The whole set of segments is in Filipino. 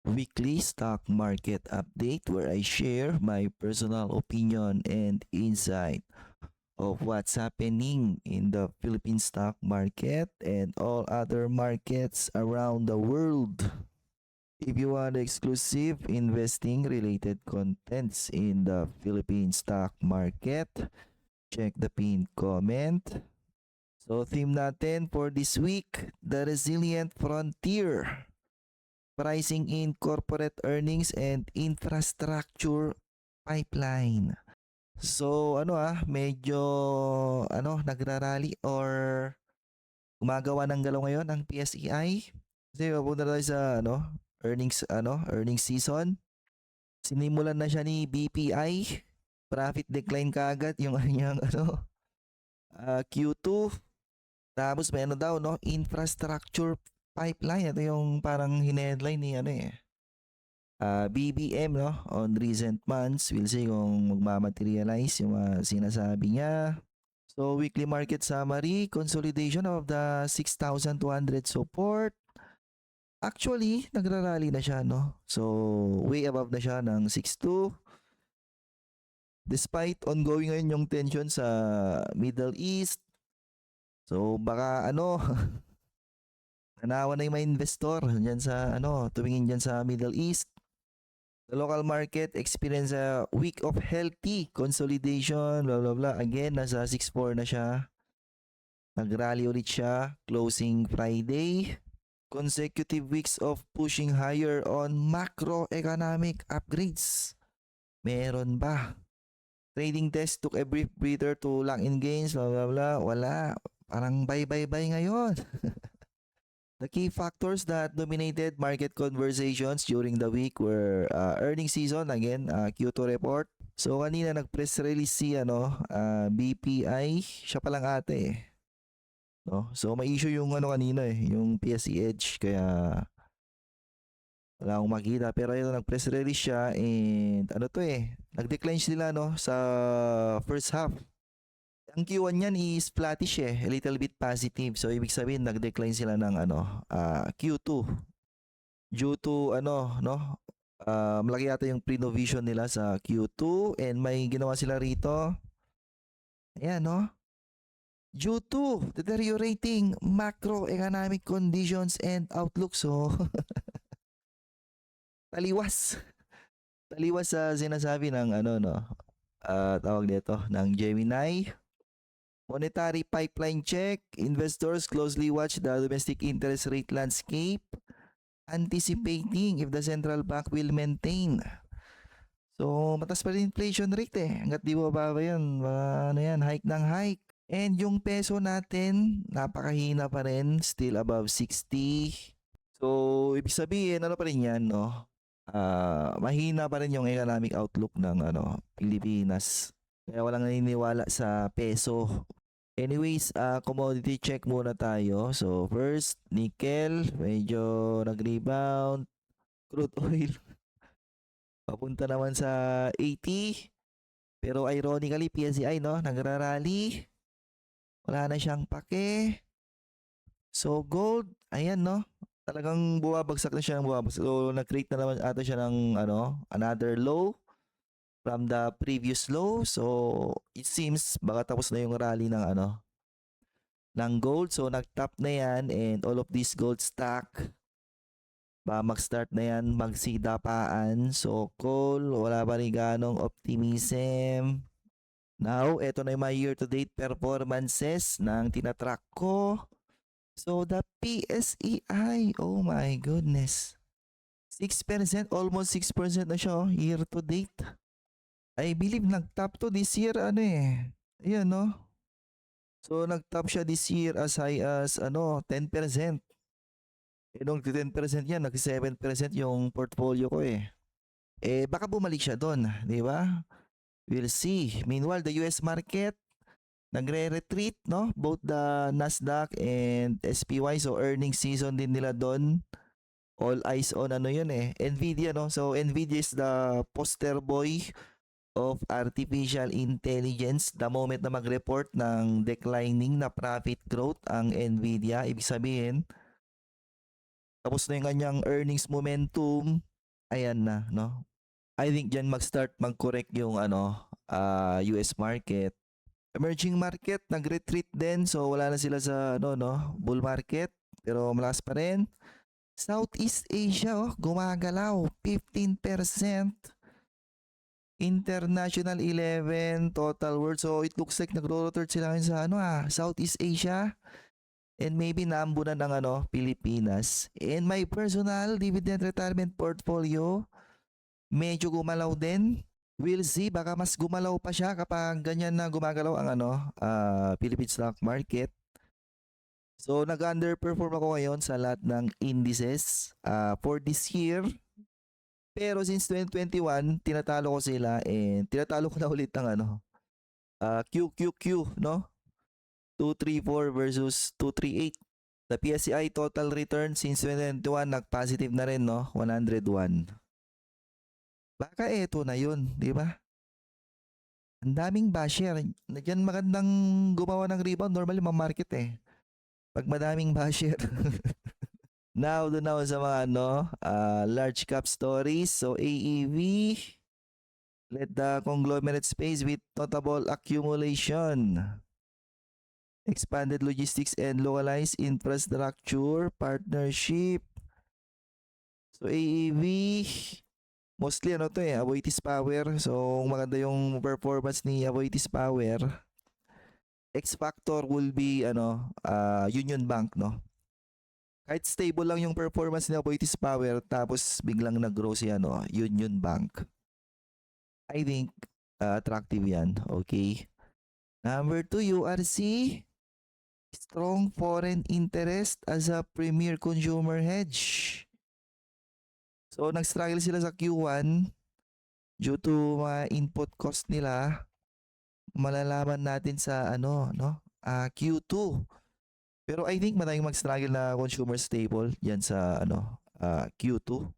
weekly stock market update where I share my personal opinion and insight of what's happening in the Philippine stock market and all other markets around the world. If you want exclusive investing related contents in the Philippine stock market, check the pinned comment. So theme natin for this week, the resilient frontier. Pricing in corporate earnings and infrastructure pipeline. So medyo nagrarally or gumagawa ng galaw ngayon ang PSEI. Kasi papunta tayo sa earnings season. Sinimulan na siya ni BPI. Profit decline kaagad yung kanyang Q2. Tapos may daw infrastructure pipeline. Ito yung parang hine-headline ni BBM on recent months. We'll see kung magmamaterialize yung sinasabi niya. So weekly market summary, consolidation of the 6,200 support. Actually, nagrarally na siya, no? So way above na siya ng 6.2. Despite ongoing ngayon yung tension sa Middle East. So baka nanawa na yung mga investor dyan sa tumingin dyan sa Middle East. The local market experienced a week of healthy consolidation, blah blah blah. Again, nasa 6.4 na siya. Nag-rally ulit siya, closing Friday. Consecutive weeks of pushing higher on macroeconomic upgrades. Meron ba? Trading desk took a brief breather to lock in gains, blah blah blah. Wala. Parang bye-bye-bye ngayon. The key factors that dominated market conversations during the week were earnings season, again, Q2 report. So kanina nag-press release si BPI, siya palang ate. No? So may issue yung kanina yung PSE Edge, kaya wala akong makita. Pero ito nag-press release siya and nag-decline sila sa first half. Ang Q1 niyan is flattish a little bit positive. So ibig sabihin nag-decline sila ng Q2 due to malaki yata yung pre-novision nila sa Q2 and may ginawa sila rito. Ayan, due to deteriorating macroeconomic conditions and outlook. So taliwas sa sinasabi ng tawag dito ng Gemini. Monetary pipeline check. Investors closely watch the domestic interest rate landscape, anticipating if the central bank will maintain. So, mataas pa rin inflation rate Hanggat di bababa yun, hike ng hike. And yung peso natin, napakahina pa rin, still above 60. So, ibig sabihin, pa rin yan, mahina pa rin yung economic outlook ng Pilipinas. Kaya walang naniniwala sa peso. Anyways, commodity check muna tayo. So first, nickel, medyo nag-rebound. Crude oil, papunta naman sa 80. Pero ironically, PSEI, nagrarally. Wala na siyang pake. So gold, ayan, talagang bumabagsak na siya ng bumabagsak. So nag-create na naman ata siya ng another low from the previous low. So it seems baka tapos na yung rally ng ng gold. So nag-top na yan and all of these gold stock mag-start na yan magsidapaan. So coal, wala pa rin ganong optimism. Now, eto na yung mga year-to-date performances ng tinatrack ko. So the PSEI, oh my goodness, 6%, almost 6% na siya year-to-date. I believe nag-top to this year ayan So nag-top siya this year as high as 10%. Nung 10% yan, nag-7% yung portfolio ko baka bumalik siya doon, di ba? We'll see. Meanwhile, the US market nagre-retreat, both the Nasdaq and SPY. So earnings season din nila doon. All eyes on Nvidia, So Nvidia is the poster boy of artificial intelligence. The moment na mag-report ng declining na profit growth ang Nvidia, ibig sabihin tapos na yung kanyang earnings momentum. ayan na, no? I think diyan mag-start mag-correct yung US market. Emerging market nag-retreat din, so wala na sila sa bull market, pero malakas pa rin. Southeast Asia, gumagalaw 15%. International 11, total world. So it looks like nagro-rotate sila ngayon sa Southeast Asia. And maybe naambunan ng Pilipinas. And my personal dividend retirement portfolio, medyo gumalaw din. We'll see, baka mas gumalaw pa siya kapag ganyan na gumagalaw ang Philippine stock market. So nag-underperform ako ngayon sa lahat ng indices for this year. Pero since 2021, tinatalo ko sila and tinatalo ko na ulit ng QQQ, no? 234 versus 238. The PSCI total return since 2021 nag-positive na rin, no? 101. Baka eto na yun, di ba? Ang daming basher. Diyan magandang gumawa ng rebound. Normally, ma-market eh. Pag madaming basher. Now, doon ako sa mga large cap stories. So, AEV led the conglomerate space with notable accumulation. Expanded logistics and localized infrastructure partnership. So, AEV, mostly Aboitiz Power. So, maganda yung performance ni Aboitiz Power. X factor will be Union Bank, no? Kahit stable lang yung performance ni Aboitiz Power tapos biglang nag-grow si Union Bank. I think attractive yan. Okay. Number 2, URC. Strong foreign interest as a premier consumer hedge. So nag-struggle sila sa Q1 due to mga input cost nila. Malalaman natin sa Q2. Pero I think madaming mag-struggle na consumer staple yan sa Q2.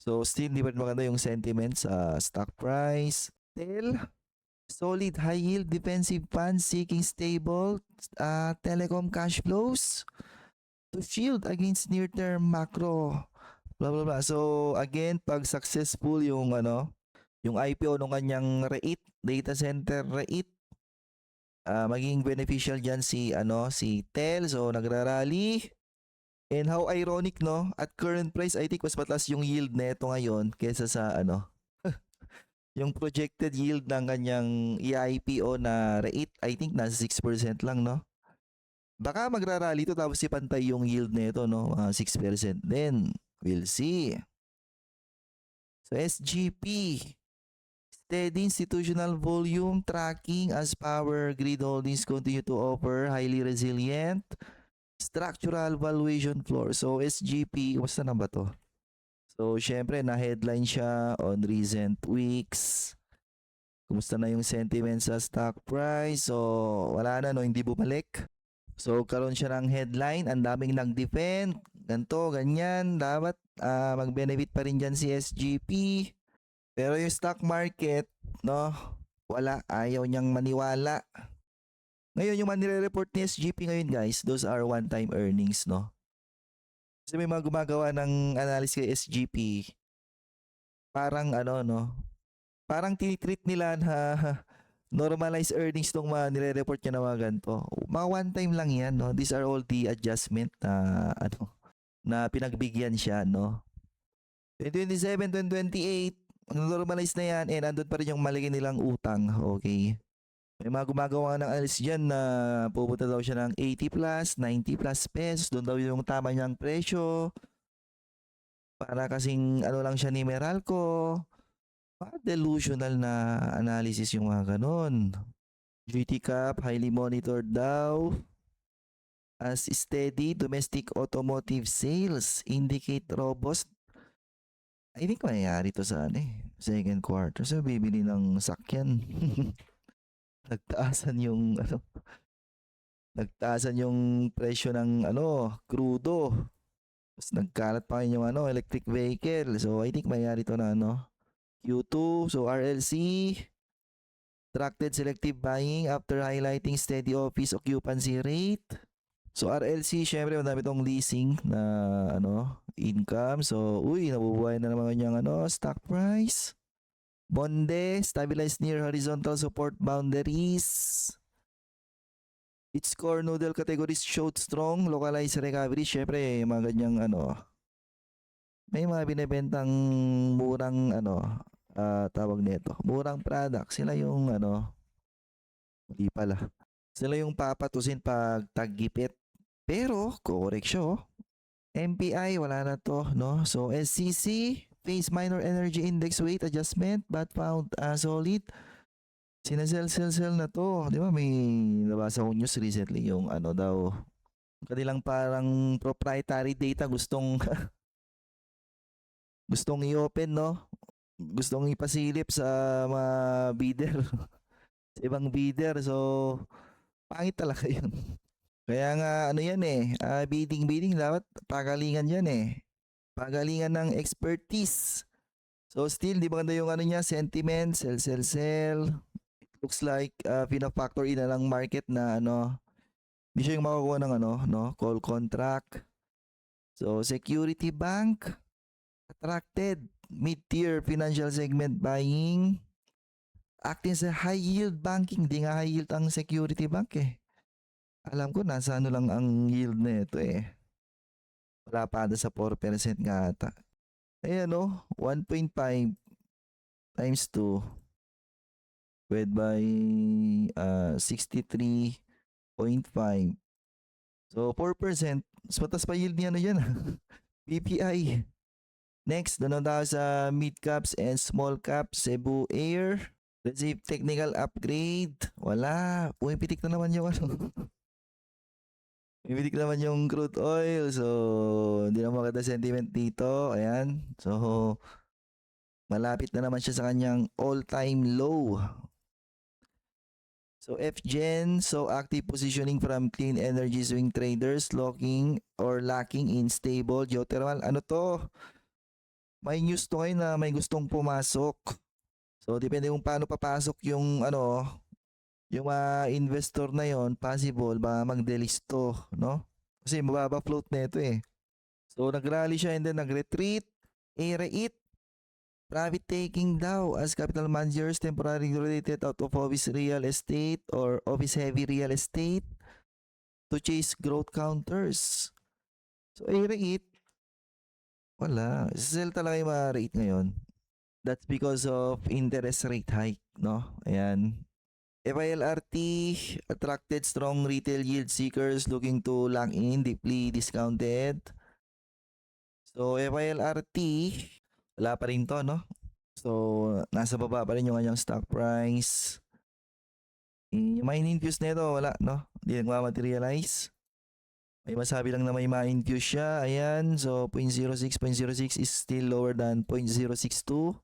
So still di pa rin maganda yung sentiment sa stock price. TEL, solid high yield defensive fund seeking stable telecom cash flows to shield against near-term macro blah blah blah. So again, pag successful yung yung IPO ng kanyang REIT, data center REIT, maging beneficial diyan si TEL. So nagrarally. And how ironic, no? At current price, I think mas mataas yung yield nito ngayon kaysa sa yung projected yield ng kanyang i-IPO na REIT, I think nasa 6% lang, no? Baka magrarally to tapos ipantay yung yield nito, no? 6% din. We'll see. So SGP, steady institutional volume tracking as power grid holdings continue to offer highly resilient structural valuation floor. So SGP, basta na ba to? So syempre na-headline siya on recent weeks. Kumusta na yung sentiment sa stock price? So wala na, no, hindi bumalik. So karon siya ng headline, ang daming nag-defend, ganto, ganyan, dapat mag-benefit pa rin dyan si SGP. Pero yung stock market, no, wala, ayaw niyang maniwala. Ngayon, yung nire-report ni SGP ngayon, guys, those are one-time earnings, no? Kasi may mga gumagawa ng analysis kay SGP, parang parang tinitreat nila na normalized earnings tong mga nire-report niya na mga ganito. Mga one-time lang yan, no? These are all the adjustment na, na pinagbigyan siya, no? 2027, 2028, normalize na yan, and andun pa rin yung malaki nilang utang, okay? May mga gumagawa ng analysis dyan na pupunta daw siya ng 80 plus, 90 plus pesos. Doon daw yung tama niyang presyo. Para kasing lang siya ni Meralco. Delusional na analysis yung mga ganun. GT Cap, highly monitored daw. As steady domestic automotive sales indicate robust. I think mangyayari to sa second quarter. So bibili ng sakyan. Nagtaasan yung nagtaasan yung presyo ng crudo. Tapos nagkalat pa rin yung electric vehicle. So I think mayari to na Q2. So RLC attracted selective buying after highlighting steady office occupancy rate. So RLC, syempre madami tong leasing na income. So, nabubuhay na naman yung stock price. Bonde, stabilized near horizontal support boundaries. Its core noodle categories showed strong localized recovery. Syempre, mga ganyang may mga binebentang murang tawag nito, murang product. Sila yung hindi pala. Sila yung papatusin pag tagipit. Pero, correction, MPI, wala na to, no? So, SCC, face minor energy index weight adjustment but found solid. Sinasell na to. Di ba may nabasa kong news recently yung daw, kanilang parang proprietary data gustong gustong i-open, no? Gustong ipasilip sa mga bidder. Sa ibang bidder. So, pangit talaga yun. Kaya nga, yan bidding dapat pagalingan yan Pagalingan ng expertise. So, still, di ba ganda yung niya, sentiment, sell. It looks like, pina-factor in na lang market na hindi siya yung makakuha ng call contract. So, Security Bank, attracted mid-tier financial segment buying, acting sa high yield banking. Di nga high yield ang Security Bank Alam ko nasa lang ang yield na ito Wala pa ata sa 4% nga ata. Ayan 1.5 times 2 divided by 63.5. So 4%. Mas matas pa yield niya yan BPI. Next, doon tayo sa mid caps and small caps. Cebu Air. Receive technical upgrade. Wala. Pumipitik na naman yung Pumipitik naman yung crude oil. So, hindi na maganda sentiment dito. Ayan. So, malapit na naman siya sa kanyang all-time low. So, FGen, so active positioning from clean energy swing traders lacking in stable geothermal. Ano to? May news to ngayon na may gustong pumasok. So, depende kung paano papasok yung yung mga investor na yon, possible ba mag-delisto, no? Kasi mababa float na ito So, nag-rally siya and then nag-retreat. REIT, profit taking daw as capital managers temporarily related out of office real estate or office heavy real estate to chase growth counters. So, REIT, wala. Sell talaga yung mga REIT ngayon. That's because of interest rate hike, no? Ayan. FILRT attracted strong retail yield seekers looking to lock in deeply discounted. So, FILRT, wala pa rin to, no? So, nasa baba pa rin yung kanyang stock price. Yung ma-infuse nito, wala, no? Hindi nagmamaterialize. May masabi lang na may ma-infuse siya. Ayan, so 0.06 is still lower than 0.062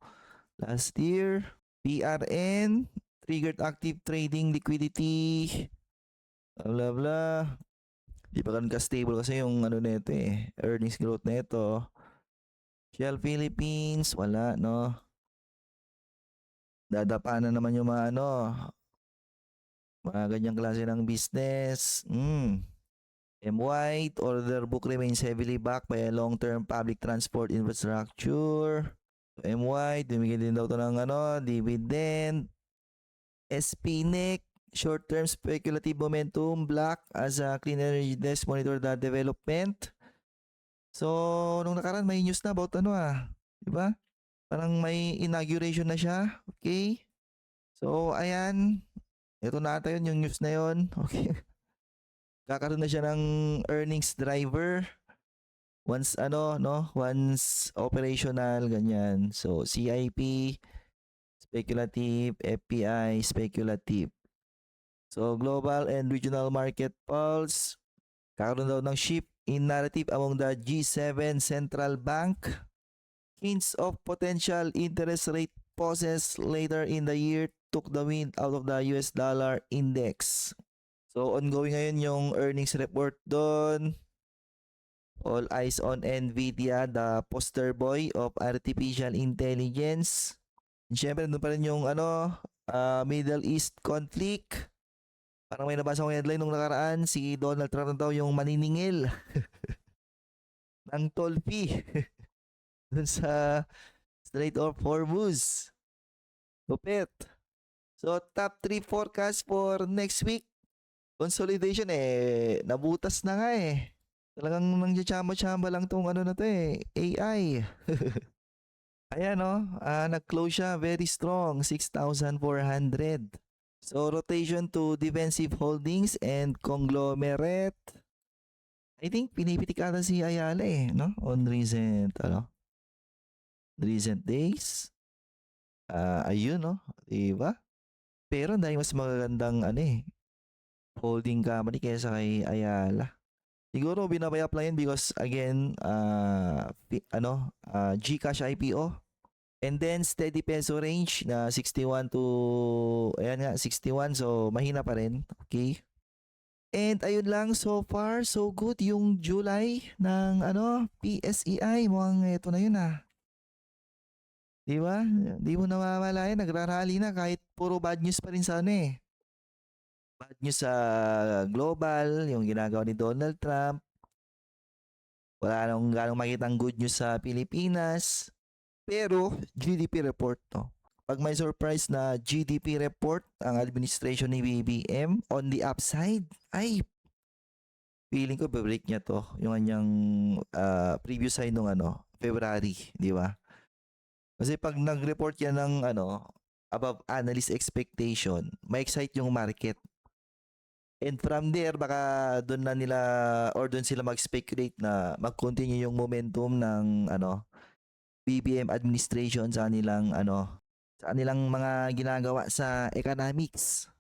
last year. PRN, triggered active trading liquidity, blah blah. Di pa ganun ka-stable kasi yung nito earnings growth na ito. Shell Philippines, wala, no? Dadapa na naman yung mga mga ganyang klase ng business. M-White, order book remains heavily backed by a long-term public transport infrastructure. M-White, bumigay din daw ito ng dividend. SPNIC, short-term speculative momentum black as a clean energy desk monitor the development. So, nung nakaraan may news na about diba? Parang may inauguration na siya. Okay? So, ayan. Ito na ata yun, yung news na yun. Okay. Kakaroon na siya ng earnings driver once once operational, ganyan. So, CIP, speculative, FPI, speculative. So, global and regional market pulse. Kakaroon daw ng shift in narrative among the G7 central bank. Hints of potential interest rate pauses later in the year took the wind out of the US dollar index. So, ongoing ngayon yung earnings report doon. All eyes on Nvidia, the poster boy of artificial intelligence. And syempre, doon pa rin yung Middle East conflict. Parang may nabasa kong headline nung nakaraan, si Donald Trump na daw yung maniningil ng toll fee dun sa Strait of Hormuz. Lupit. So, top 3 forecast for next week. Consolidation nabutas na nga eh. Talagang nangyachamba-chamba lang tong ano na to AI. Ayan nag-close siya very strong, 6,400. So, rotation to defensive holdings and conglomerate. I think pinipitik ata si Ayala no? On recent days. Ayun diba? Pero dahil mas magagandang holding company kaysa kay Ayala. Siguro binabay-up lang yun because again, GCash IPO. And then steady peso range na 61 to, ayan nga, 61. So mahina pa rin. Okay. And ayun lang, so far, so good yung July ng PSEI. Mukhang ito na yun Di ba? Di mo namamalayan, nagrarally na kahit puro bad news pa rin sa Bad news sa global, yung ginagawa ni Donald Trump. Wala nang ganong makitang good news sa Pilipinas. Pero GDP report Pag may surprise na GDP report ang administration ni BBM on the upside, ay feeling ko break niya to yung kanyang previous high nung February, di ba? Kasi pag nag-report yan ng above analyst expectation, ma-excite yung market. And from there, baka doon na nila or doon sila mag-speculate na mag-continue yung momentum ng BBM administration sa kanilang mga ginagawa sa economics.